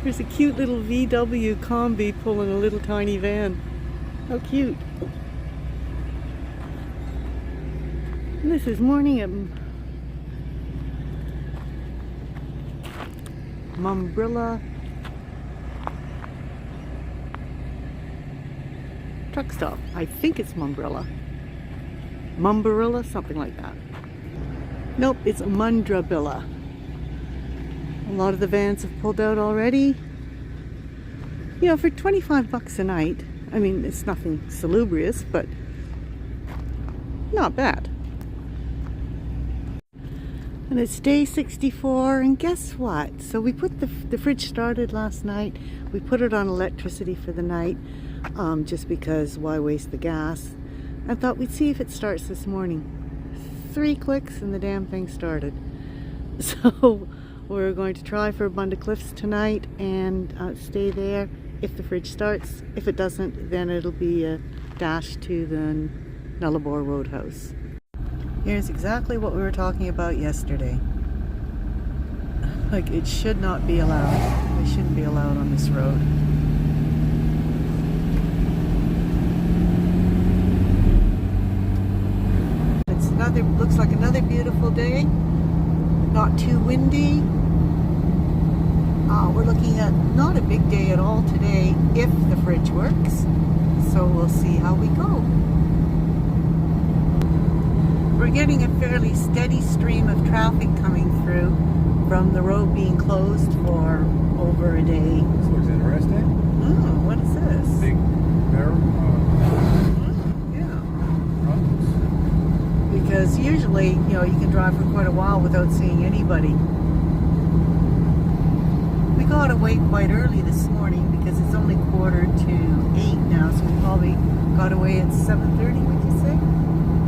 There's a cute little VW combi pulling a little tiny van. How cute. And this is morning at Mumbrilla truck stop. I think it's Mumbrilla. Mumbrilla, something like that. Nope, it's Mundrabilla. A lot of the vans have pulled out already. You know, for 25 bucks a night, I mean, it's nothing salubrious, but not bad. And it's day 64, and guess what? So we put the fridge started last night. We put it on electricity for the night, just because why waste the gas? I thought we'd see if it starts this morning. 3 clicks and the damn thing started. So we're going to try for Bunda Cliffs tonight and stay there if the fridge starts. If it doesn't, then it'll be a dash to the Nullacamel Roadhouse. Here's exactly what we were talking about yesterday. Like, it should not be allowed. They shouldn't be allowed on this road. Looks like another beautiful day. Not too windy. We're looking at not a big day at all today if the fridge works. So we'll see how we go. We're getting a fairly steady stream of traffic coming through from the road being closed for over a day. This looks interesting. Oh, what is this? Big barrel. Because usually, you know, you can drive for quite a while without seeing anybody. We got away quite early this morning because it's only 7:45 now, so we probably got away at 7:30, would you say?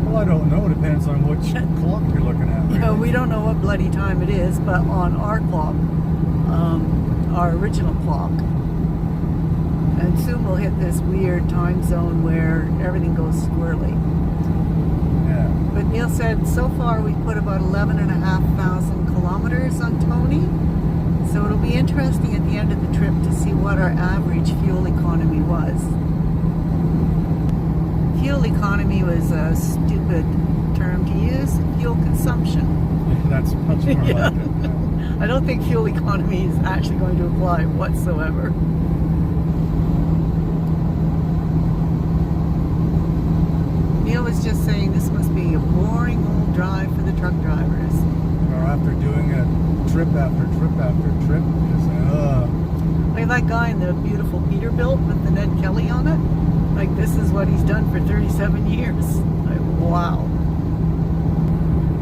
Well, I don't know. It depends on which clock you're looking at. You know, we don't know what bloody time it is, but on our clock, our original clock, and soon we'll hit this weird time zone where everything goes squirrely. But Neil said so far we've put about 11,500 kilometers on Tony. So it'll be interesting at the end of the trip to see what our average fuel economy was. Fuel economy was a stupid term to use. Fuel consumption. That's much more like it. I don't think fuel economy is actually going to apply whatsoever. Neil was just saying this must be a boring old drive for the truck drivers. Or after doing a trip after trip after trip, Like that guy in the beautiful Peterbilt with the Ned Kelly on it. Like, this is what he's done for 37 years. Like, wow.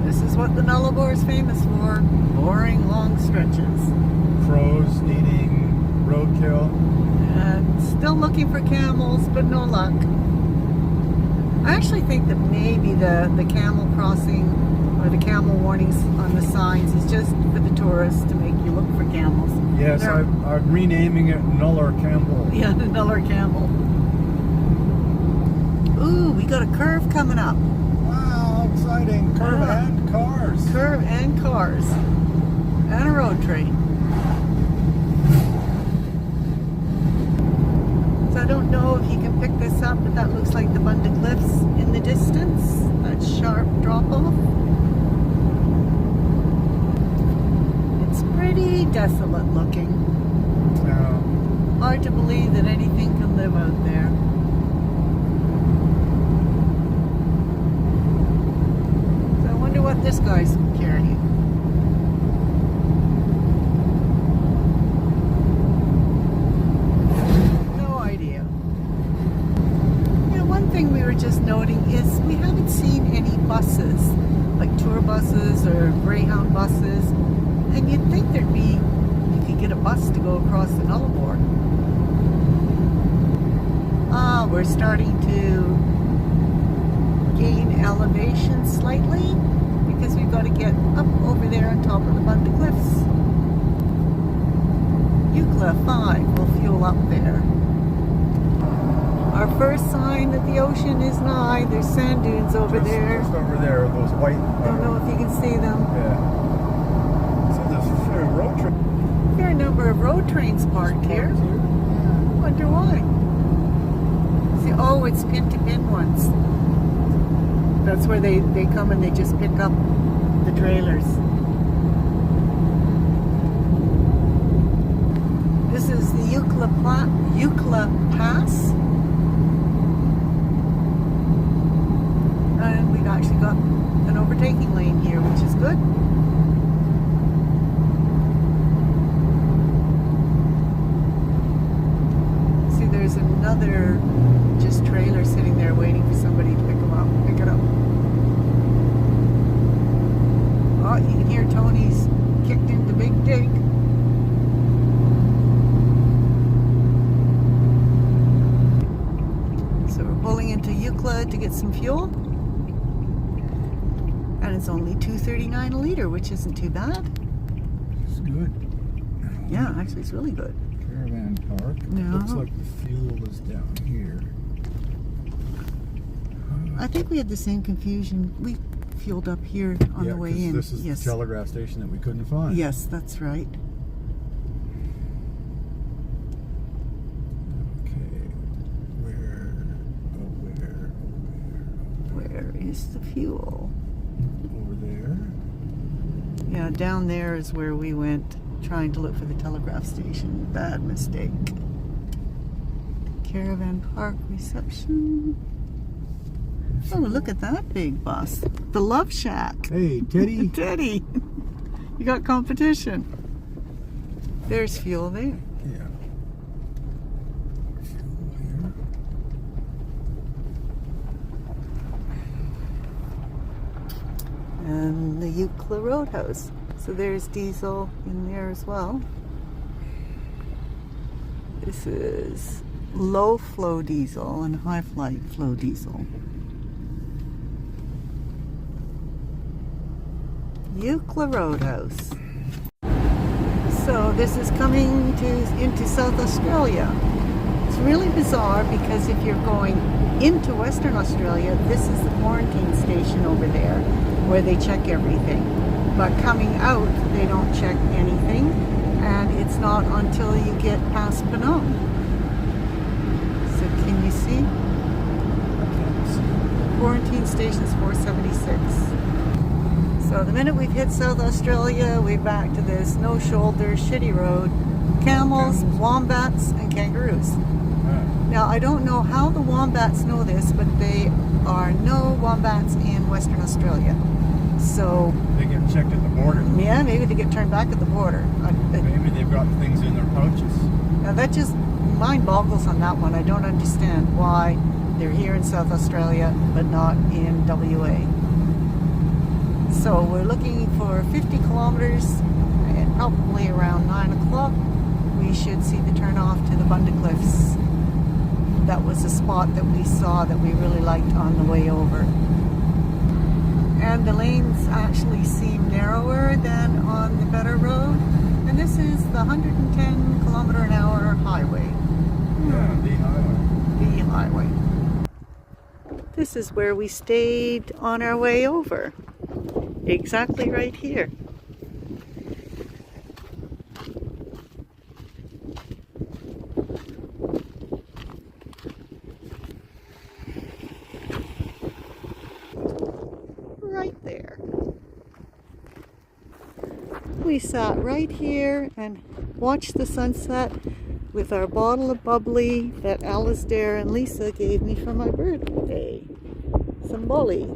This is what the Nullacamel is famous for. Boring long stretches. crows eating roadkill. And still looking for camels, but no luck. I actually think that maybe the camel crossing or the camel warnings on the signs is just for the tourists to make you look for camels. Yes, I'm renaming it Nullacamel. Yeah, the Nullacamel. Ooh, we got a curve coming up. Wow, exciting. Curve and cars. Curve and cars. And a road train. So I don't know if you can pick this up, but that looks like the Bunda Cliffs in the distance. That sharp drop-off. It's pretty desolate looking. Hard to believe that anything can live out there. So I wonder what this guy's carrying. No idea. You know, one thing we were just noting is we haven't seen any buses, like tour buses or Greyhound buses, and you'd think there'd be, you could get a bus to go across the Nullacamel. We're starting to gain elevation slightly because we've got to get up over there on top of the Bunda Cliffs. Eucla 5 will fuel up there. Our first sign that the ocean is nigh. There's sand dunes over there. Just over there, those white. Don't know if you can see them. Yeah. So this is a road trip. are a number of road trains parked here. I wonder why. See, oh, it's pin-to-pin ones. That's where they come and they just pick up the trailers. This is the Eucla Pass. And we've actually got an overtaking lane here, which is good. See, there's another just trailer sitting there waiting for somebody to pick it up. Oh, you can hear Tony's kicked into big dig. So we're pulling into Eucla to get some fuel. And it's only $2.39 a liter, which isn't too bad. It's good. Yeah, actually it's really good. Caravan park. Yeah. Looks like the fuel is down here. I think we had the same confusion. We fueled up here on the way in. This is the telegraph station that we couldn't find. Yes, that's right. Okay. Where is the fuel? Over there. Yeah, down there is where we went trying to look for the telegraph station. Bad mistake. Caravan park reception. Oh, look at that big bus. The Love Shack. Hey, Teddy. Teddy. You got competition. There's fuel there. Yeah. Fuel here. And the Eucla Roadhouse. So there's diesel in there as well. This is low flow diesel and high flow diesel. Eucla Roadhouse. So this is coming into South Australia. It's really bizarre because if you're going into Western Australia, this is the quarantine station over there where they check everything. But coming out, they don't check anything, and it's not until you get past Penang. So can you see? I can't see. Quarantine station's 476. So the minute we've hit South Australia, we're back to this no shoulder, shitty road. Camels, wombats, and kangaroos. Now I don't know how the wombats know this, but there are no wombats in Western Australia. So They get checked at the border. yeah, maybe they get turned back at the border. Maybe they've got things in their pouches. Now that just mind boggles on that one. I don't understand why they're here in South Australia but not in WA. So we're looking for 50 kilometers, and probably around 9 o'clock we should see the turn off to the Bunda Cliffs. That was a spot that we saw that we really liked on the way over. And the lanes actually seem narrower than on the better road. And this is the 110 kilometer an hour highway. Yeah, the highway. The highway. This is where we stayed on our way over. Exactly right here. Right there. We sat right here and watched the sunset with our bottle of bubbly that Alistair and Lisa gave me for my birthday. Some bully.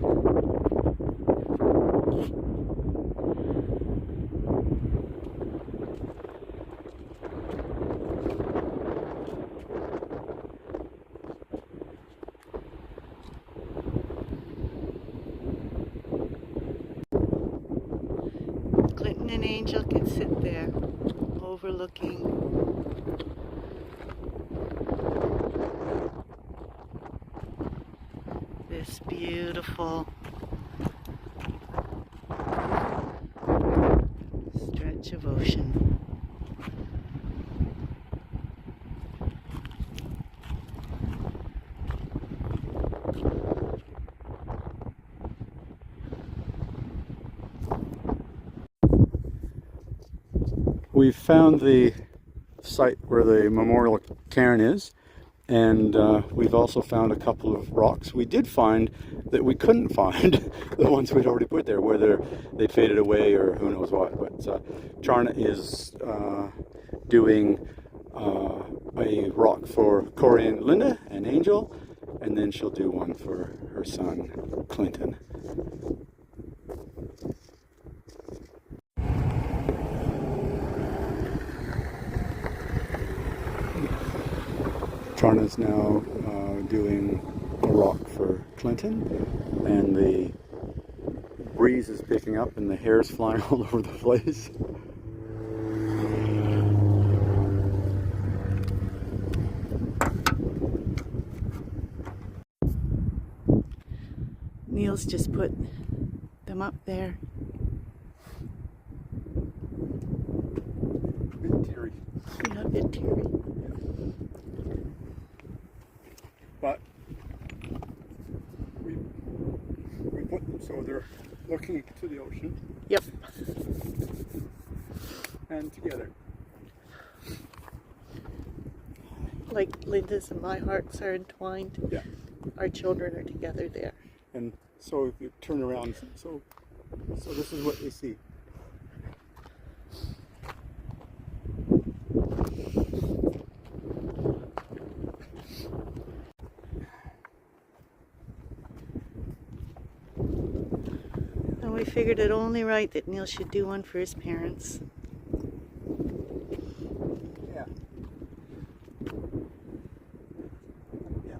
Clinton and Angel can sit there overlooking this beautiful stretch of ocean. we've found the site where the memorial cairn is, and we've also found a couple of rocks we did find that we couldn't find the ones we'd already put there, whether they faded away or who knows what. But Charna is doing a rock for Corey and Linda and Angel, and then she'll do one for her son Clinton. Charna's now doing a rock for Clinton, and the breeze is picking up and the hair's flying all over the place. Neil's just put them up there. A bit teary. Yeah, a bit teary. But we put them so they're looking to the ocean. Yep. And together. Like Linda's and my hearts are entwined. Yeah. Our children are together there. And so if you turn around, so this is what they see. And we figured it only right that Neil should do one for his parents. Yeah. Yeah.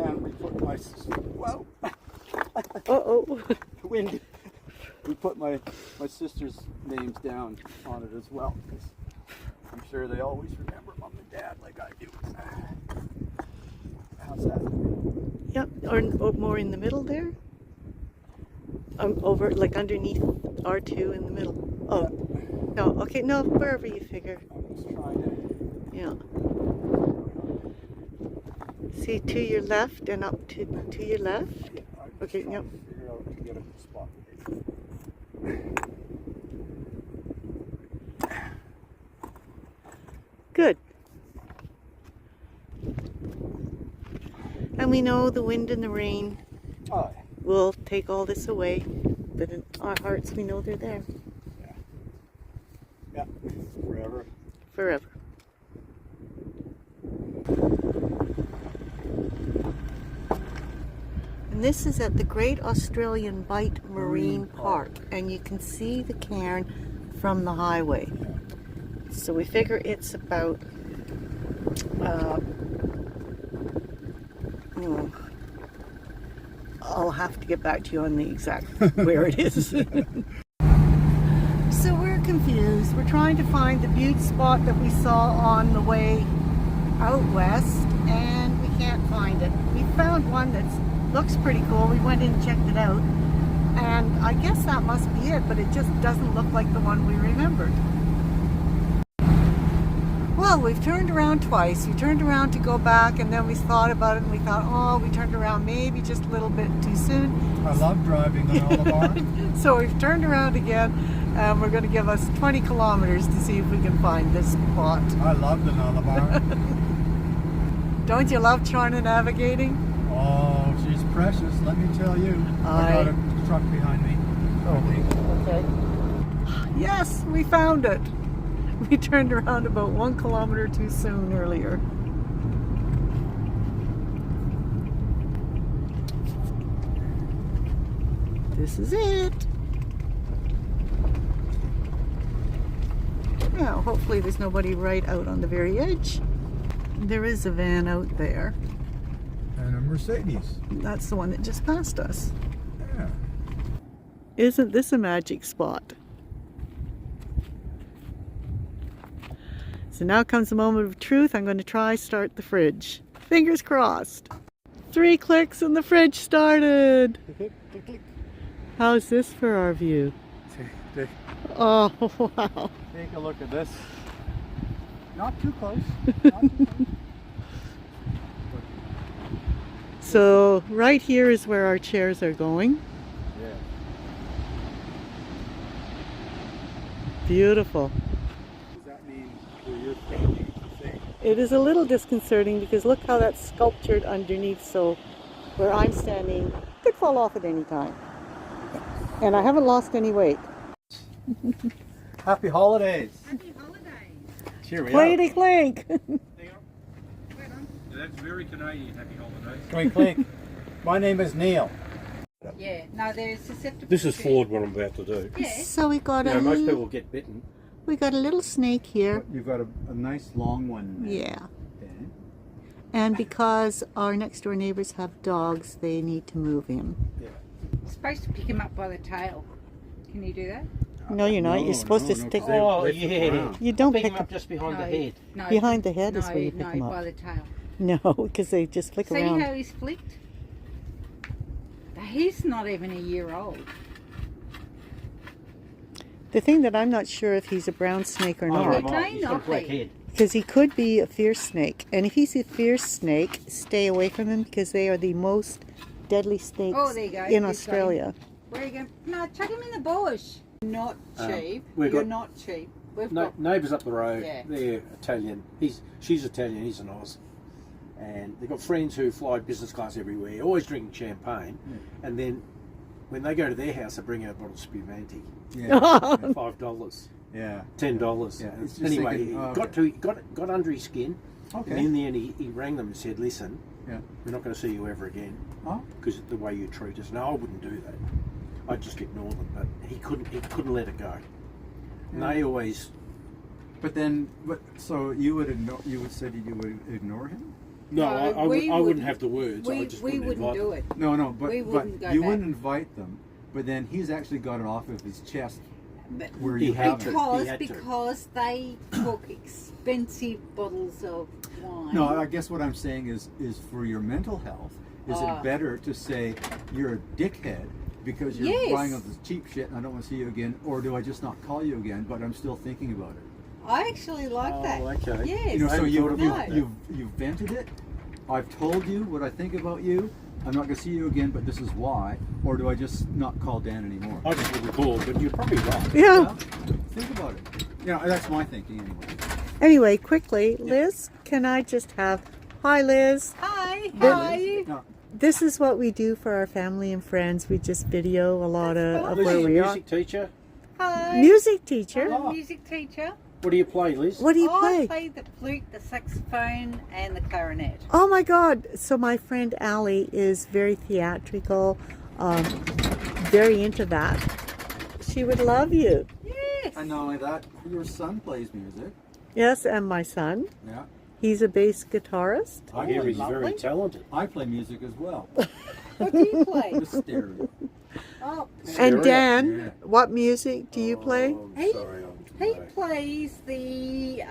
And we put my, whoa! Uh-oh. Wind. We put my sister's names down on it as well, because I'm sure they always remember Mom and Dad like I do. How's that? Yep, or more in the middle there. Over, like underneath R2 in the middle. Oh, no, okay, no, wherever you figure. I'm just trying to. Yeah. See, to your left and up to your left. Yeah, Okay, yep. Figure out to get a spot. Good. And we know the wind and the rain Oh, will take all this away, but in our hearts we know they're there yeah. Forever. forever. And this is at the Great Australian Bight Marine Park, and you can see the cairn from the highway. So we figure it's about I'll have to get back to you on the exact where it is. So we're confused. We're trying to find the butte spot that we saw on the way out west, and we can't find it. We found one that looks pretty cool. We went in and checked it out, and I guess that must be it, but it just doesn't look like the one we remembered. Well, we've turned around twice. We turned around to go back, and then we thought about it, and we thought, oh, we turned around maybe just a little bit too soon. I love driving on Nullacamel. So we've turned around again, and we're going to give us 20 kilometers to see if we can find this spot. I love the Nullacamel. Don't you love Charna navigating? Oh, she's precious, let me tell you. I got a truck behind me. Okay. Yes, we found it. We turned around about 1 kilometer too soon earlier. This is it. Now, hopefully there's nobody right out on the very edge. There is a van out there. And a Mercedes. That's the one that just passed us. Yeah. Isn't this a magic spot? So now comes the moment of truth. I'm going to try start the fridge. Fingers crossed. 3 clicks and the fridge started. Click, click, click. How's this for our view? Take Oh, wow. a look at this. Not too close. Not too close. So right here is where our chairs are going. Yeah. Beautiful. It is a little disconcerting because look how that's sculptured underneath, so where I'm standing could fall off at any time. And I haven't lost any weight. Happy holidays. Happy holidays. Cheerio. Clanky clink. That's very Canadian, happy holidays. Clink, clink. My name is Neil. Yeah, no, they're susceptible. This is to- forward what I'm about to do. Yeah. So we got You know, most people get bitten. we got a little snake here. You've got a nice long one. Yeah. Okay. And because our next door neighbors have dogs, they need to move him. You're supposed to pick him up by the tail. Can you do that? No, you're not. No, You're supposed to no, stick. they- Oh, they yeah. frown. You don't Pick pick him up just behind the head. No. behind the head no, is where you pick no, them up. by the tail. No, because they just flick See around. how he's flicked? He's not even a year old. The thing that I'm not sure if he's a brown snake or Oh, not, He right. may He's got a not black be. head. because he could be a fierce snake. And if he's a fierce snake, stay away from him because they are the most deadly snakes Oh, there you go. in He's Australia. Where are you going? No, chuck him in the bush. Not cheap. we've You're got- not cheap. We've No, got. neighbours up the road, Yeah. they're Italian. She's Italian, he's an Oz. And they've got friends who fly business class everywhere, always drinking champagne. And then when they go to their house, they bring out a bottle of Spumante. Yeah. $5, Yeah. $10. Yeah, it's just Anyway, thinking, he oh, got okay. got under his skin. Okay. And in the end, he rang them and said, "Listen, Yeah. we're not going to see you ever again Oh. because the way you treat us." No, I wouldn't do that. I'd just ignore them. But he couldn't let it go. And Yeah. they always. So you would ignore? You would say that you would ignore him? No, No, I we wouldn't wouldn't. have the words. I just We wouldn't wouldn't invite do them. it. No, but We wouldn't go you back. wouldn't invite them. But then he's actually got it off of his chest But where He you had have to. it. because had to. because they took expensive bottles of wine. No, I guess what I'm saying is for your mental health, is Ah. it better to say you're a dickhead because you're Yes. buying all this cheap shit and I don't want to see you again, or do I just not call you again, but I'm still thinking about it? I actually like Oh, that. okay. Yes. You know, I so hadn't thought about that. you've vented it. I've told you what I think about you. I'm not going to see you again, but this is why. Or do I just not call Dan anymore? I just wouldn't call, but you're probably right. Yeah. Think about it. You know, that's my thinking anyway. Anyway, quickly, Liz, can I just have... Hi, Liz. Hi. But- How are you? No, This is what we do for our family and friends. We just video a lot of Liz where is a we are. music teacher. Hi. Music teacher. I'm a music teacher. What do you play, Liz? What do you I play? play the flute, the saxophone, and the clarinet. Oh my God! So my friend Allie is very theatrical, very into that. She would love you. Yes. and not only that, your son plays music. Yes, and my son. Yeah. He's a bass guitarist. I hear he's lovely. very talented. I play music as well. What do you play? The stereo. Oh, And Stereo. Dan, Yeah. what music do you play? Oh, I'm He- sorry, he I'm plays the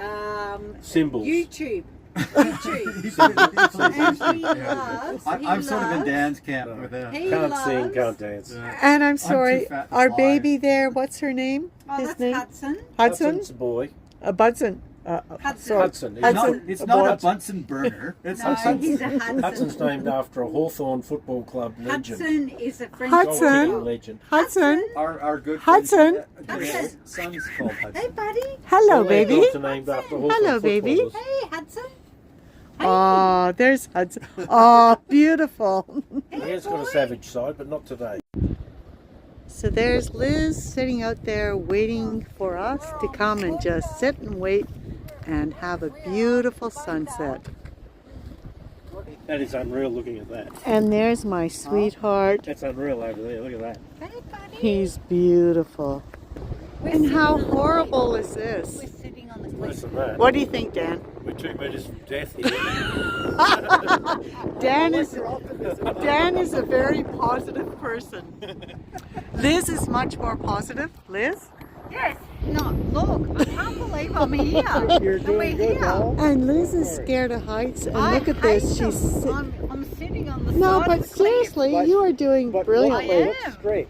Cymbals. YouTube. YouTube. And he loves. I'm sort of in Dan's camp No. with that. He Can't loves, sing, can't dance. And I'm sorry, too fat to our fly. baby there, what's her name? Oh, His that's name? Hudson. Hudson? Hudson's a boy. Budson. Hudson. sorry. Hudson. It's not, Hudson, it's a not boy. a Bunsen burner. It's No, Hudson. he's a Hudson. Hudson's named after a Hawthorn Football Club legend. Hudson is a French Hudson. Goal-kicking legend. Hudson. Our good Hudson. friend's son's called Hey, Hudson. buddy. Hello, All their baby. dogs are named after Hawthorn Hello, baby. footballers. Hey, Hudson. Hey. Oh, there's Hudson. Oh, beautiful. He has got a savage side, but not today. So there's Liz sitting out there waiting for us to come and just sit and wait and have a beautiful sunset. That is unreal looking at that. And there's my sweetheart. That's unreal over there. Look at that. Hey, buddy. He's beautiful. We're And sitting how on the horrible cliff. is this? We're sitting on the Worse cliff. than that. What do you think, Dan? We're 2 metres from death here. Dan is a very positive person. Liz is much more positive. Liz? Yes. No, look. I can't believe I'm here. You're And doing we're good, here. doll. And Liz is scared of heights. And I look at hate this. them. She's I'm sitting on the no, side but of the cliff. seriously, But- you are doing But brilliantly. I look am. straight.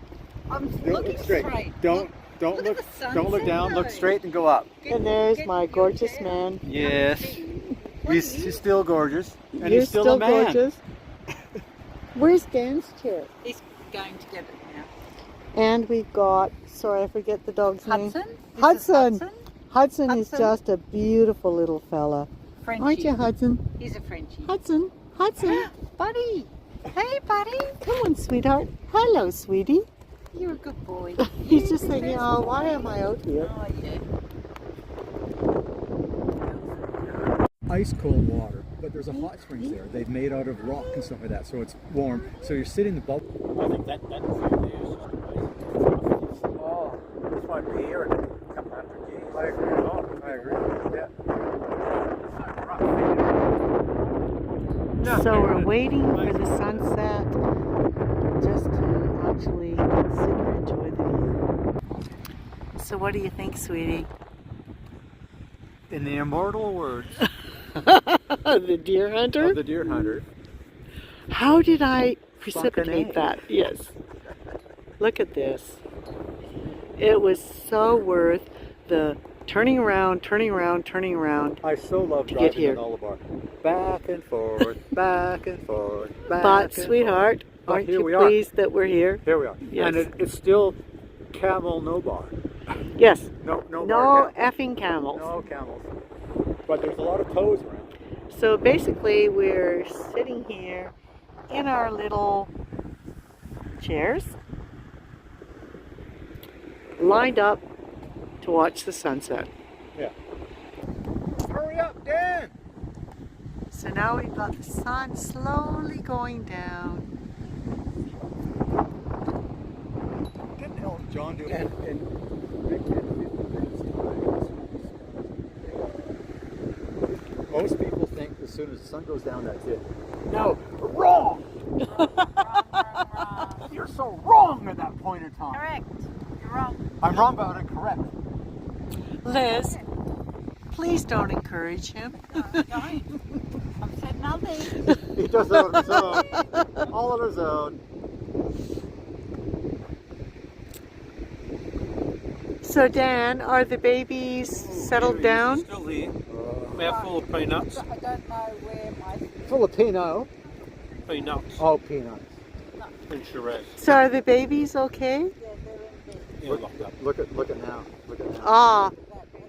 I'm Look looking straight. Don't Look at look the sunset, don't look down. Look though. straight and go up. And there's my gorgeous man. Yes. What He's, are you- he's still gorgeous, and You're he's still a man. gorgeous. Where's Dan's chair? He's going to get it now. And we've got, sorry, I forget the dog's name. Hudson? This is Hudson. Hudson? Hudson is Hudson. just a beautiful little fella. Frenchie. Aren't you, Hudson? He's a Frenchie. Hudson, Hudson. Buddy. Hey, buddy. Come on, sweetheart. Hello, sweetie. You're a good boy. He's just thinking, oh, why am I out here? Oh, yeah. Ice cold water, but there's a hot springs there. They've made out of rock and stuff like that, so it's warm. So you're sitting in the bubble. I think that view there is just amazing. Oh, this won't be here in a couple hundred years. I agree. Oh, I agree. Yeah. So we're waiting for the sunset just to actually sit and enjoy the view. So what do you think, sweetie? In the immortal words The deer hunter? of the deer hunter, How did I Fucking precipitate A. that? Yes. Look at this. It was so worth the turning around, turning around, turning around. I so love To get driving here. in Oliver. Back and forth, back and forth, back But, and sweetheart, But aren't here you we are. pleased that we're here? forth. Here we are. Yes. And it's still camel no bar. Yes. No No bar. effing camels. No camels. But there's a lot of toes around. So basically we're sitting here in our little chairs, lined up to watch the sunset. Yeah. Hurry up, Dan! So now we've got the sun slowly going down. Didn't Elton John do it? Most people think as soon as the sun goes down, that's it. No, wrong! You're so wrong at that point in time. Correct. You're wrong. I'm wrong, but I'm correct. Liz, please don't encourage him. Don't. I've said nothing. He does it on his own. All on his own. So Dan, are the babies settled down? Still here. Mouthful of peanuts. I don't know where my Filipino. Peanuts. Oh, peanuts. And Shiraz. So are the babies okay? Yeah, locked up. Look at now. Look at now. Ah,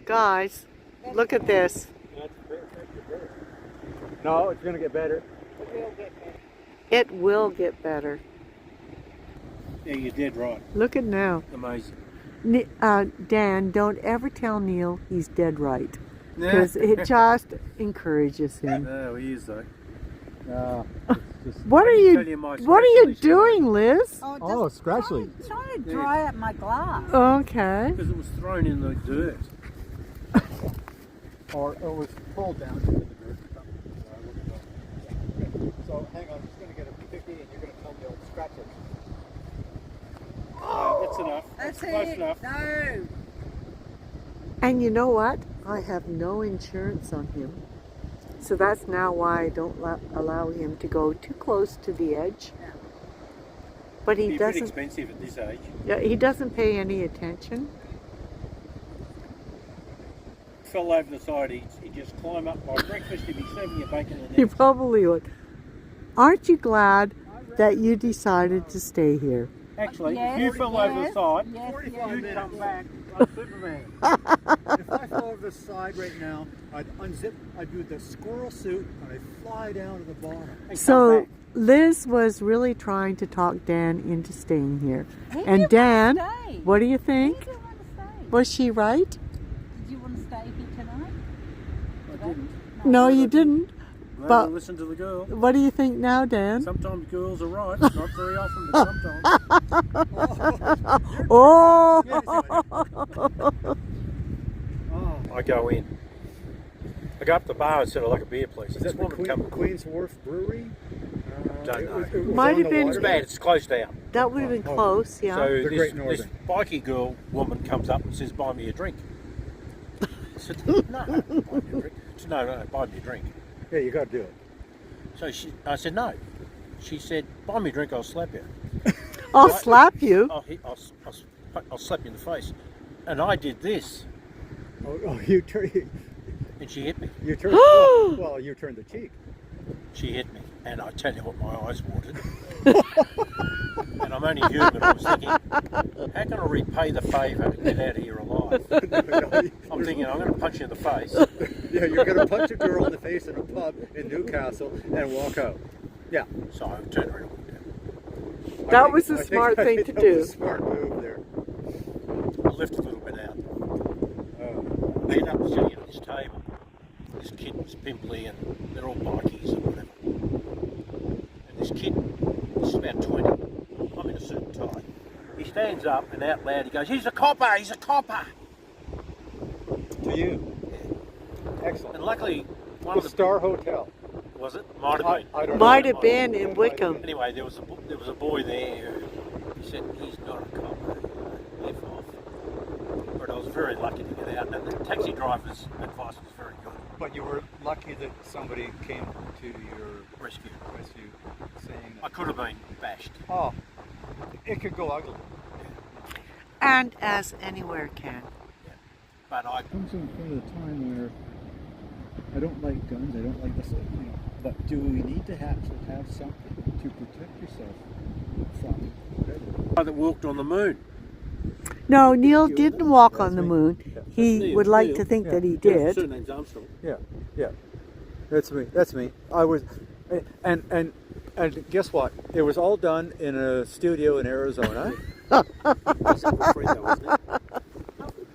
guys, look at this. No, it's gonna get better. It will get better. Yeah, you're dead right. Look at now. Amazing. Dan, don't ever tell Neil he's dead right, because it just encourages him. No, he is though. No. What are I can you? tell you my What are you scratchy doing, Liz? Oh, scratchy. trying to dry up my glass. Okay. Because it was thrown in the dirt. Or it was pulled down into the dirt. So hang on, I'm just gonna get a 50 and you're gonna tell me I'll scratch it. That's enough. That's close it. enough. No. And you know what? I have no insurance on him. So that's now why I don't allow him to go too close to the edge. But he It'd be pretty doesn't. expensive at this age. Yeah, he doesn't pay any attention. Fell over the side, he'd just climb up by breakfast, he'd be serving you bacon and He eggs. probably would. Aren't you glad that you decided to stay here? Actually, Yes, if you fell over the yes, side, yes, 45 you'd minutes. come back like Superman. If I fell over the side right now, I'd unzip, I'd do the squirrel suit, and I'd fly down to the bottom. And come So back. Liz was really trying to talk Dan into staying here. He And didn't Dan, want to stay. what do you He think? didn't want to stay. Was she right? Did you want to stay here tonight? I didn't. No, you didn't. Rather But- listen to the girl. What do you think now, Dan? Sometimes girls are right, not very often, but sometimes. Oh! Oh, I go in. I go up the bar instead of like a beer place. is that the woman come. Queen's Wharf Brewery? Don't know. It was Might on have the been- It's water. bad, it's closed down. That would have been close, yeah. So The Great this Northern. bikie girl woman comes up and says, buy me a drink. I said, no, buy me a drink. She said, no, buy me a drink. Yeah, you gotta do it. So I said, no. She said, buy me a drink, I'll slap you. I'll slap you. I'll slap you in the face. And I did this, Oh, you turn. and she hit me. You turn. Well, you turned the cheek. She hit me, and I tell you what, my eyes watered. And I'm only human. I was thinking, How can I repay the favour and get out of here alive? I'm thinking I'm going to punch you in the face. Yeah, you're going to punch a girl in the face in a pub in Newcastle and walk out. Yeah. So I turned around and walked out. That was a smart thing to That do. was a smart move there. I left a little bit out. I ended up sitting at this table. This kid was pimply and they're all bikies and whatever. And this kid, this is about 20. I'm in a suit and tie. He stands up and out loud he goes, "He's a copper, he's a copper." To you. Yeah. Excellent. And luckily, one The of the Star Hotel. was it? Might have been. I don't know. Might have been in Wickham. Anyway, there was a boy there who he said he's not a copper. F off. But I was very lucky to get out, and the taxi driver's advice was very good. But you were lucky that somebody came to your Rescue. rescue saying I that. could have been bashed. Oh, it could go ugly. And as anywhere can. But I Comes to a point of the time where I don't like guns, I don't like this, but do we need to actually have something to protect yourself from whatever? that walked on the moon. No, Neil didn't walk on the moon. He Neil, would like Neil. to think Yeah. that he Yeah, did. surname's Armstrong. Yeah, yeah. That's me. That's me. I was, and guess what? It was all done in a studio in Arizona. He's Uncle Fred, though, isn't he?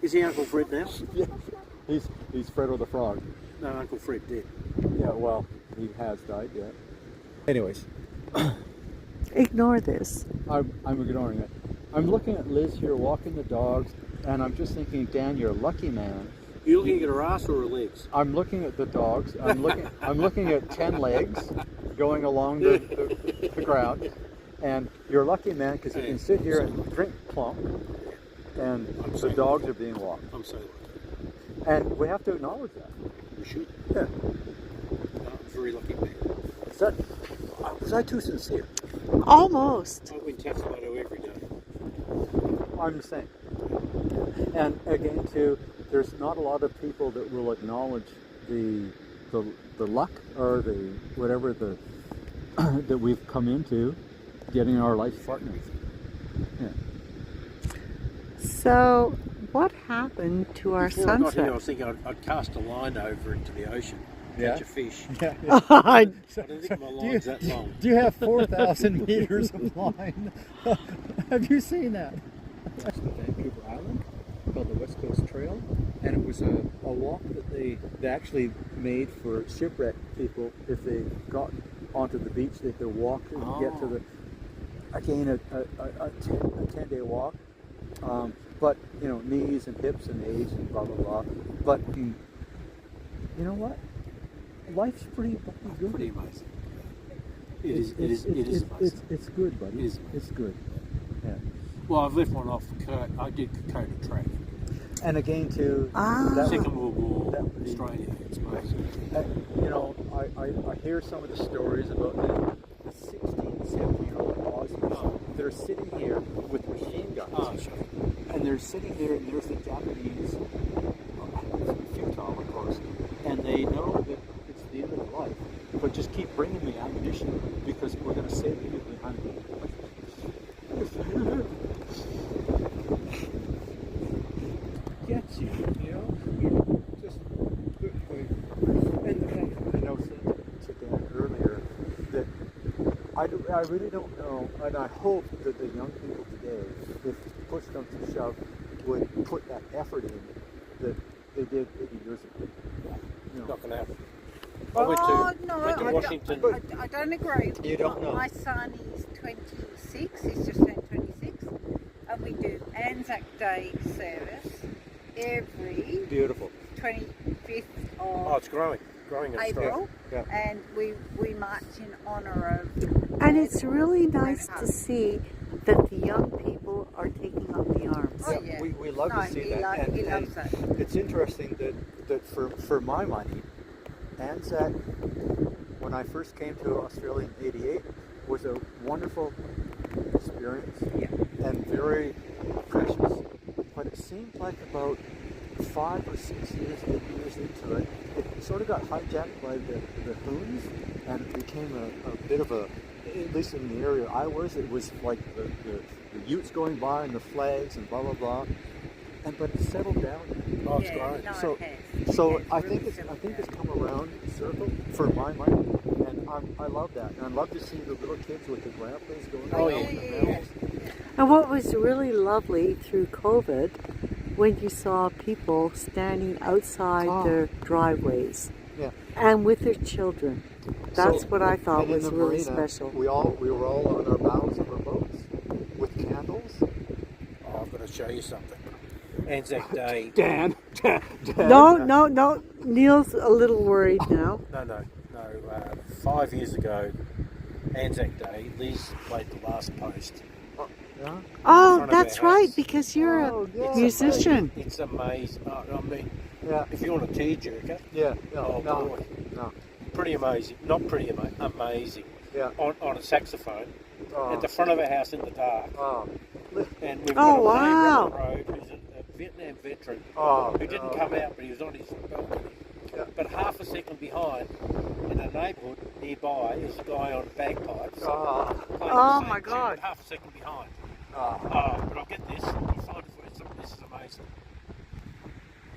Is he Uncle Fred now? Yeah. He's Fredo the Frog. No, Uncle Fred did. Yeah, well, he has died, yeah. Anyways, Ignore this. I'm ignoring it. I'm looking at Liz here walking the dogs, and I'm just thinking, Dan, you're a lucky man. You looking at her ass or her legs? I'm looking at the dogs. I'm looking at 10 legs going along the ground, and you're a lucky man because you can sit here and drink plump, and the dogs are being walked. I'm so lucky. And we have to acknowledge that. We should. Yeah. I'm a very lucky man. Was I too sincere? Almost. I win Tasselato every day. I'm the same. And again, too, there's not a lot of people that will acknowledge the luck or the whatever the that we've come into getting our life partners. Yeah. So, what happened to our Before I got here, I sunset? was thinking I'd cast a line over into the ocean, Yeah. catch a fish. Yeah. I don't think my line's that long. Do you have 4,000 meters of line? Have you seen that? That's the Vancouver Island called the West Coast Trail, and it was a walk that they actually made for shipwrecked people. If they got onto the beach, they could walk and get to the, again, a 10-day walk. But, you know, knees and hips and age and blah, blah, blah. But, you know what? Life's pretty good. Pretty amazing. It is amazing. It's good, buddy. It is amazing. It's good. Yeah. Well, I've left one off for Kurt. I did Dakota track. And again, too, Ah. that Second World War, that would be- Australia. It's amazing. you know, I hear some of the stories about the 16, 17-year-old Aussies that are sitting here with machine guns. Oh, sure. And they're sitting there, and there's the Japanese, futile, of course, and they know that it's the end of their life. But just keep bringing me ammunition because we're going to save you behind me. Gets you, you know? Just and I was saying to Dan earlier that I really don't know, and I hope that the young people today, if push comes to shove, would put that effort in that they did 80 years ago. You know. Not going to happen. Oh, no, went to Washington. I don't agree. You don't know. My son is 26, he's just turned 26, and we do Anzac Day service every Beautiful. 25th Oh, of it's growing in Australia. April, Yeah. and we march in honour of... And it's really nice to see that the young people are taking up the arms. Oh, yeah. We love No, to see he that. he loves that. It's interesting that for my money, Anzac, when I first came to Australia in '88, was a wonderful experience and very precious. But it seemed like about 5 or 6 years, 8 years into it, it sort of got hijacked by the Hoons, and it became a bit of a, at least in the area I was, it was like the utes going by and the flags and blah blah blah. And but it's settled down. Oh, it's Yeah, grown. no, So- it has. So It has I really think it's settled come around circle for my money, and I love that. And I love to see the little kids with the grandpas going. Oh, around yeah. the Yeah. mills. And what was really lovely through COVID, when you saw people standing outside Oh. their driveways Yeah. and with their children. That's So- what I thought And in was the really marina, special. we were all on our bows of our boats with candles. Oh, I've got to show you something. Anzac Day. Dan. No. Neil's a little worried now. No. 5 years ago, Anzac Day, Liz played the last post. Yeah. Oh, front of that's our right, house. because you're Oh, a yeah. musician. It's amazing. I mean, Yeah. if you want a tearjerker, Yeah. oh No. boy, No. pretty amazing. Not pretty amazing. Yeah. On a saxophone Oh. at the front of a house in the dark. Oh. And we've Oh, got a neighbour wow. up the road who's a Vietnam veteran Oh. who didn't come out, but he was on his balcony. Yeah. But half a second behind, in a neighbourhood nearby, is a guy on bagpipes. Oh. playing the Oh, same my tune, God. but half a second behind. Oh. Oh, but I'll get this. I'll find it for you. This is amazing.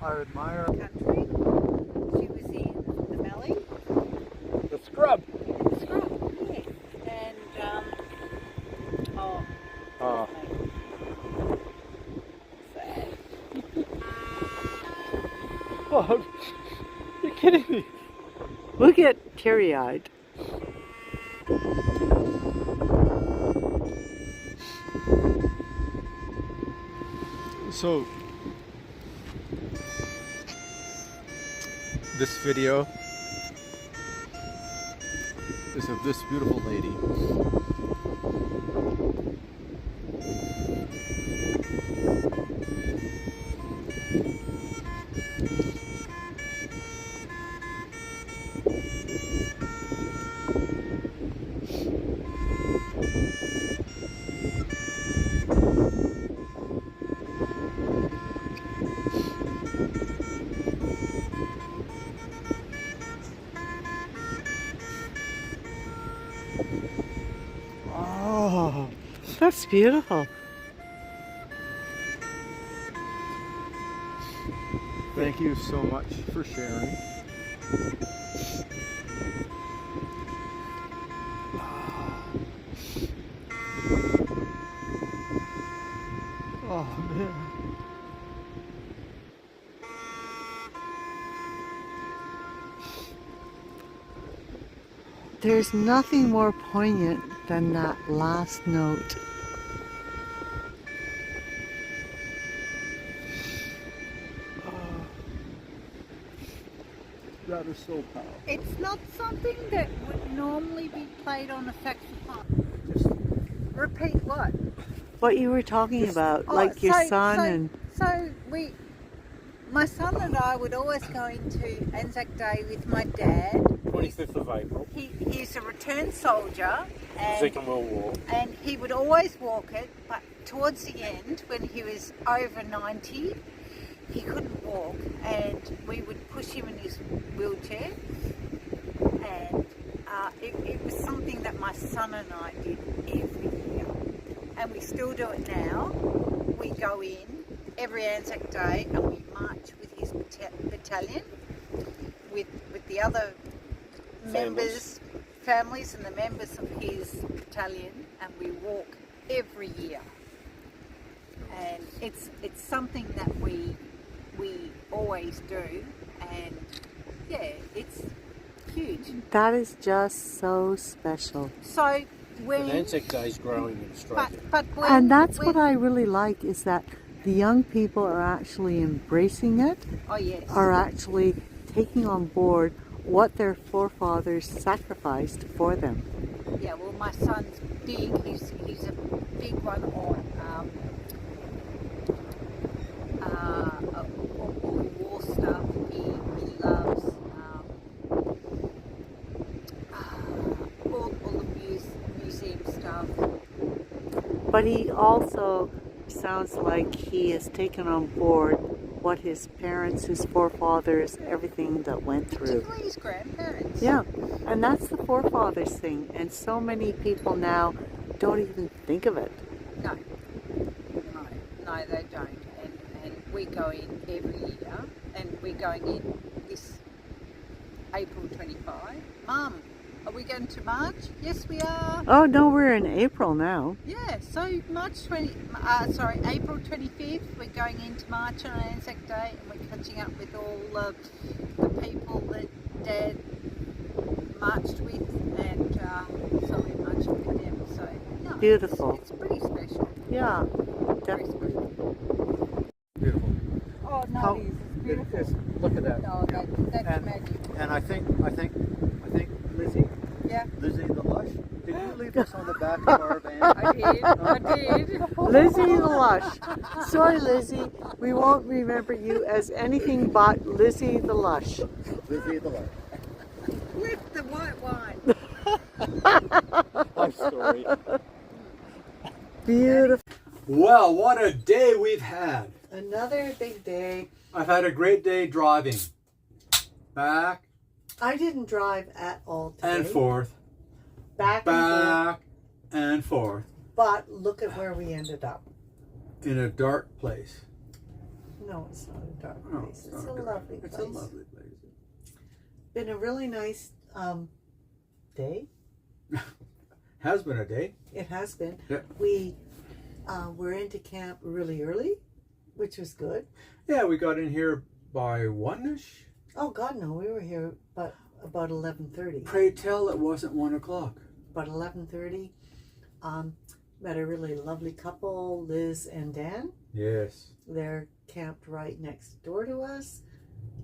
I admire country. She was in the Mallee. the scrub. Scrub, yeah. And, Oh. sad. Oh. You're kidding me. We'll get teary-eyed. So, this video is of this beautiful lady. Oh, that's beautiful. Thank you so much for sharing. Oh man. There's nothing more poignant than that last note. That is so powerful. It's not something that would normally be played on a saxophone. Just Repeat what? What you were talking about, Oh, like your son and... So my son and I would always go into Anzac Day with my dad. 25th of April, He's a returned soldier, and Second World War. and he would always walk it, but towards the end, when he was over 90, he couldn't walk, and we would push him in his wheelchair, and it was something that my son and I did every year, and we still do it now. We go in every Anzac Day and we march with his battalion, with the other families and the members of his battalion, and we walk every year. And it's something that we always do, and yeah, it's huge. That is just so special. So when But Anzac Day's growing in Australia. but when, And that's what when- I really like, is that the young people are actually embracing it, oh yes, are actually taking on board what their forefathers sacrificed for them. yeah. Well, my son's big. He's a big one on all the war stuff. He loves all the museum stuff. But he also sounds like he has taken on board what his parents, his forefathers, everything that went through. Particularly his grandparents. Yeah, and that's the forefathers thing, and so many people now don't even think of it. No. No, they don't. And we go in every year, and we're going in this April 25. Mum, are we going to March? Yes, we are. Oh no, we're in April now. Yeah, so April 25th, we're going into March on Anzac Day, and we're catching up with all the people that Dad marched with, and so we're marching with them. So no, Beautiful. It's pretty special. Yeah, Very definitely. special. Beautiful. Oh no, How- it is. It's beautiful. Look at that. No, that's And- magic. And I think Lizzie, Yeah, Lizzie the Lush, did you leave this on the back of our van? I did. Lizzie the Lush. Sorry, Lizzie. We won't remember you as anything but Lizzie the Lush. Lizzie the Lush. With the white wine. I'm sorry. Beautiful. Well, what a day we've had. Another big day. I've had a great day driving back I didn't drive at all today. and forth, Back and forth. back and forth But look at where we ended up. in a dark place. No, it's not a dark No, place. It's not a dark. lovely It's place. a lovely place. Been a really nice day. Has been a day. It has been. Yeah. We were into camp really early, which was good. Yeah, we got in here by one-ish. Oh God, no, we were here but about 11:30. Pray tell it wasn't 1 o'clock. About 11:30. Met a really lovely couple, Liz and Dan. Yes. They're camped right next door to us.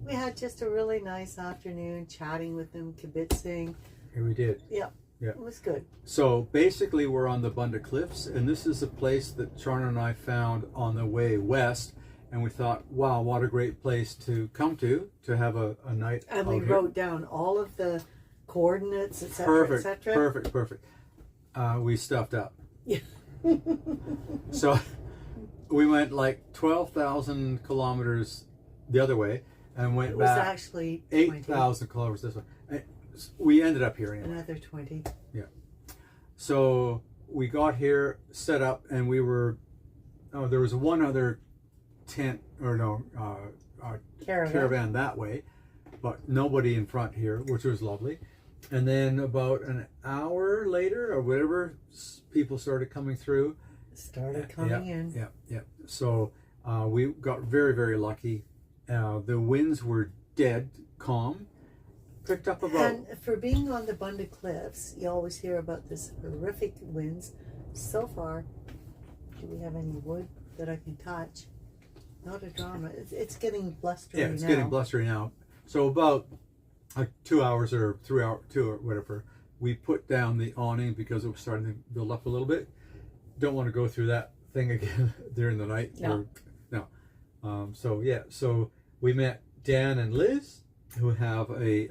We had just a really nice afternoon chatting with them, kibitzing. Here we did. Yeah. Yeah. It was good. So basically we're on the Bunda Cliffs, and this is a place that Charna and I found on the way west, and we thought, wow, what a great place to come to have a night And out we here. wrote down all of the coordinates, etc., Perfect, etc. perfect. We stuffed up. Yeah. So we went like 12,000 kilometers the other way, and went It was back actually 20. 8,000 kilometers this way. And we ended up here anyway. Another 20. So we got here, set up, and we were. Oh, there was one other tent, or no, caravan that way, but nobody in front here, which was lovely. And then about an hour later, or whatever, people started coming through. Started coming in. Yeah. So we got very, very lucky. The winds were dead calm. Picked up about. And for being on the Bunda Cliffs, you always hear about this horrific winds. So far, do we have any wood that I can touch? Not a drama. It's getting blustery Yeah, it's now. getting blustery now. So about like 2 hours or 3 hours, 2 or whatever, we put down the awning because it was starting to build up a little bit. Don't want to go through that thing again during the night. No. So yeah, so we met Dan and Liz, who have a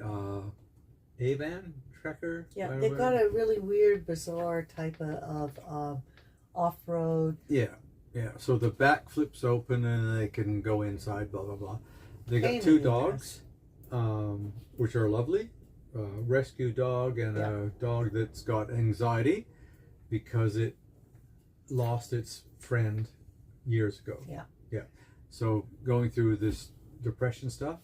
van trekker. Yeah, whatever. they've got a really weird, bizarre type of off-road. Yeah. So the back flips open and they can go inside. Blah blah blah. They got Pain two in the dogs, which are lovely. Rescue dog and Yeah. a dog that's got anxiety because it lost its friend years ago. Yeah. So going through this depression stuff,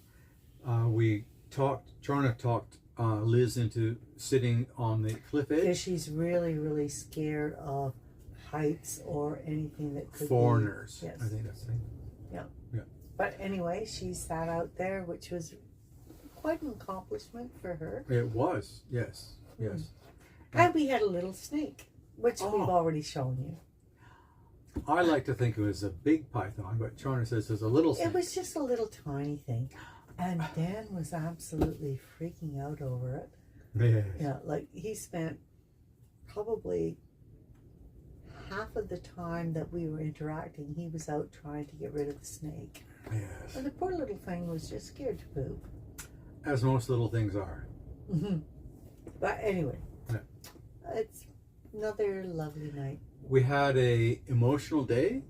Charna talked Liz into sitting on the cliff Because edge. she's really, really scared of heights or anything that could Foreigners, be. Yes. I think that's the thing. But anyway, she sat out there, which was quite an accomplishment for her. It was, yes. And we had a little snake, which Oh. we've already shown you. I like to think it was a big python, but Charna says there's a little snake. It was just a little tiny thing. And Dan was absolutely freaking out over it. Yes. Yeah, like he spent probably half of the time that we were interacting, he was out trying to get rid of the snake. Yes. And the poor little thing was just scared to poop. As most little things are. But anyway, Yeah. it's another lovely night. We had a emotional day.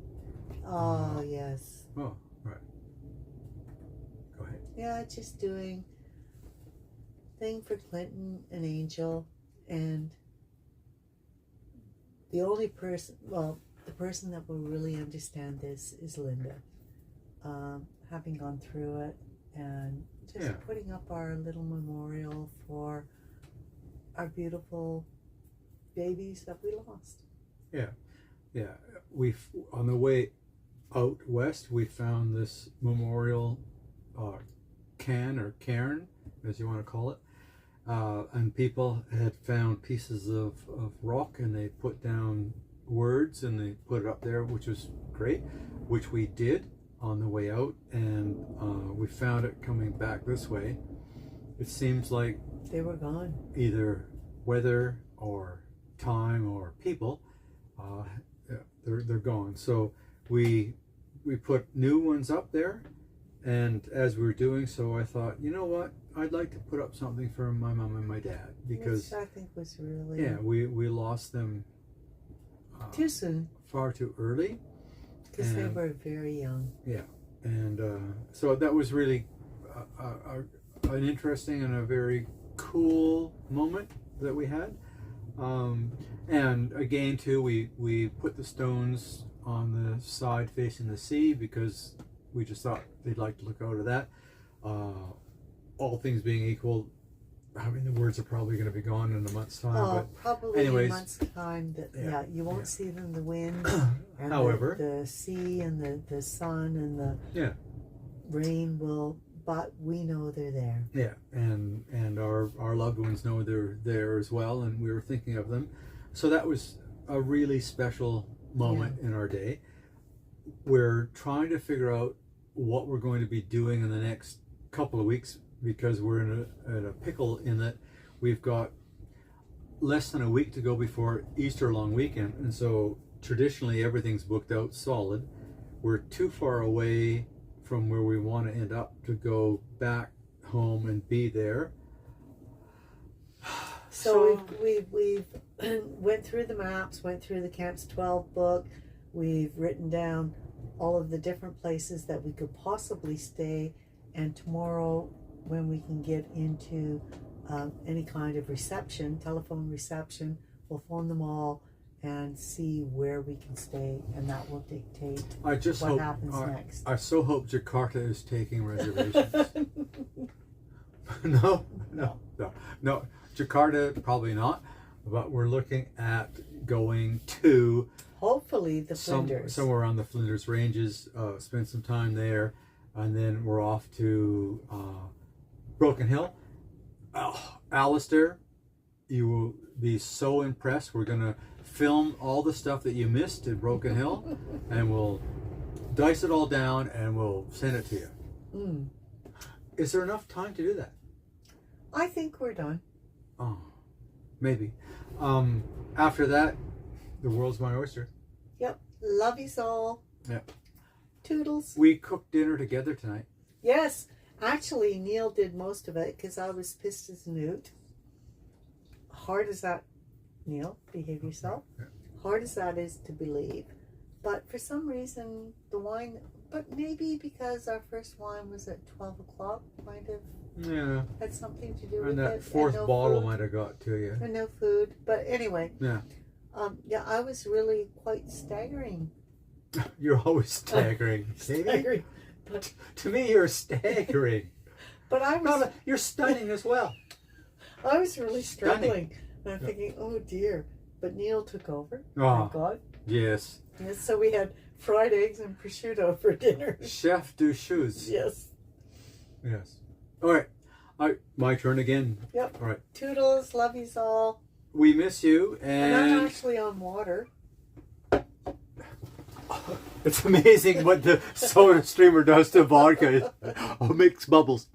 Oh, yes. Oh, right. Go ahead. Yeah, just doing thing for Clinton and Angel, and the only person, well, the person that will really understand this is Linda. Having gone through it and just putting up our little memorial for our beautiful babies that we lost. Yeah. We've on the way out west, we found this memorial cairn or cairn, as you want to call it, and people had found pieces of rock and they put down words and they put it up there, which was great, which we did on the way out, and we found it coming back this way. It seems like they were gone. Either weather or time or people, they're gone. So we put new ones up there, and as we were doing so, I thought, you know what, I'd like to put up something for my mom and my dad, because which I think was really we lost them too soon, far too early, because they were very young. And so that was really an interesting and a very cool moment that we had. And again too, we put the stones on the side facing the sea because we just thought they'd like to look out of that. All things being equal, I mean, the words are probably going to be gone in a month's time. But probably anyways, in a month's time. You won't see them. The wind, and however, the sea and the sun and the rain will. But we know they're there. Yeah, and our loved ones know they're there as well, and we were thinking of them. So that was a really special moment in our day. We're trying to figure out what we're going to be doing in the next couple of weeks, because we're in a pickle in that we've got less than a week to go before Easter long weekend, and so traditionally everything's booked out solid. We're too far away from where we want to end up to go back home and be there. So we've went through the maps, went through the Camps 12 book. We've written down all of the different places that we could possibly stay, and tomorrow when we can get into any kind of reception, telephone reception, we'll phone them all and see where we can stay, and that will dictate what happens next. I so hope Jakarta is taking reservations. No. Jakarta, probably not, but we're looking at going to hopefully the Flinders. Somewhere around the Flinders Ranges, spend some time there, and then we're off to Broken Hill. Alistair, you will be so impressed. We're going to film all the stuff that you missed at Broken Hill, and we'll dice it all down and we'll send it to you. Is there enough time to do that? I think we're done. Oh, maybe. After that, the world's my oyster. Yep. Love you all. Yep. Toodles. We cooked dinner together tonight. Yes. Actually, Neil did most of it because I was pissed as a newt. Hard as that, Neil, behave yourself. Yeah. Hard as that is to believe. But for some reason, the wine, but maybe because our first wine was at 12 o'clock, might have had something to do with it. And that fourth no bottle food. might have got to you. And no food. But anyway, Yeah. I was really quite staggering. You're always staggering, Katie. Staggering. But, To me, you're staggering. but I was... No, you're stunning as well. I was really Stunning. struggling. And I'm thinking, oh dear. But Neil took over. Oh. Thank God. Yes. Yes, so we had fried eggs and prosciutto for dinner. Chef du shoes. Yes. Yes. All right. My turn again. Yep. All right. Toodles, love yous all. We miss you, And I'm and actually on water. it's amazing what the soda streamer does to vodka. It makes bubbles.